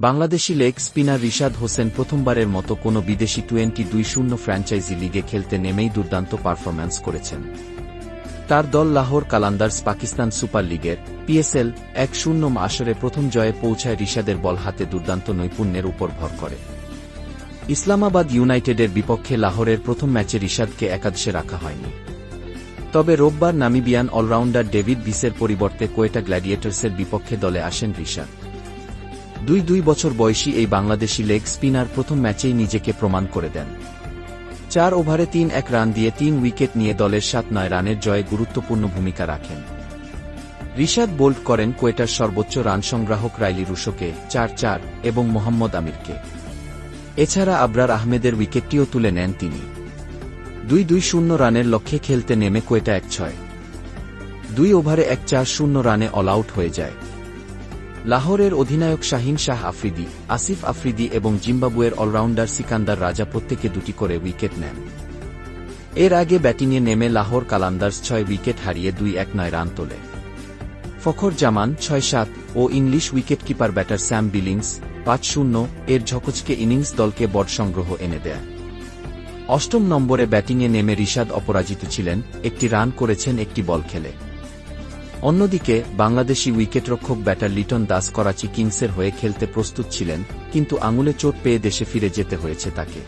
Bangladeshi leg spinner Rishad Hossain প্রথমবারের মতো কোনো বিদেশি টি-20 ফ্র্যাঞ্চাইজি লিগে খেলতে নেমেই দুর্দান্ত পারফরম্যান্স করেছেন। তার দল লাহোর কালান্দার্স পাকিস্তান সুপার লিগের PSL 1-0 আসরে প্রথম জয়ে পৌঁছায় রিশাদের বল হাতে দুর্দান্ত নৈপুণ্যের উপর ভর করে। ইসলামাবাদ ইউনাইটেডের বিপক্ষে লাহোরের প্রথম ম্যাচে রিশাদকে একাদশে রাখা হয়নি। তবে রোববার নামিবিয়ান অলরাউন্ডার ডেভিড ভিসের পরিবর্তে কোয়েটা গ্ল্যাডিয়েটর্সের বিপক্ষে দলে আসেন রিশাদ। 2 বছর বয়সী এই বাংলাদেশি লেগ স্পিনার প্রথম ম্যাচেই নিজেকে প্রমাণ করে দেন। 4 ওভারে 3-1 রান দিয়ে 3 উইকেট নিয়ে দলের 7-9 রানের জয়ে গুরুত্বপূর্ণ ভূমিকা রাখেন। রিশাদ বোল্ড করেন কোয়েটার সর্বোচ্চ রান সংগ্রাহক রাইলি রুশোকে 4-4 এবং মোহাম্মদ আমিরকে। এছাড়া আবরার আহমেদের উইকেটটিও তুলে নেন তিনি। 2-0 রানের লক্ষ্যে খেলতে নেমে কোয়েটা 1-6। 2 ওভারে 1-4-0 রানে অল আউট হয়ে যায়। লাহোরের অধিনায়ক শাহিন শাহ আফ্রিদি, আসিফ আফ্রিদি এবং জিম্বাবুয়ের অলরাউন্ডার সিকান্দার রাজা প্রত্যেকে 2টি করে উইকেট নেন। এর আগে ব্যাটিংয়ে নেমে লাহোর কালান্দার্স 6 উইকেট হারিয়ে 2-1 রান তোলে। ফখর জামান 6-7 ও English wicketkeeper batter Sam Billings 5-0 এর ঝকঝকে ইনিংস দলকে বড় সংগ্রহ এনে দেয়। 8ম নম্বরে ব্যাটিংয়ে নেমে রিশাদ অপরাজিত ছিলেন, 1টি রান করেছেন 1টি বল খেলে। অন্যদিকে বাংলাদেশি উইকেটরক্ষক ব্যাটার লিটন দাস করাচি কিংসের হয়ে খেলতে প্রস্তুত ছিলেন, কিন্তু আঙুলে চোট পেয়ে দেশে ফিরে যেতে হয়েছে তাকে।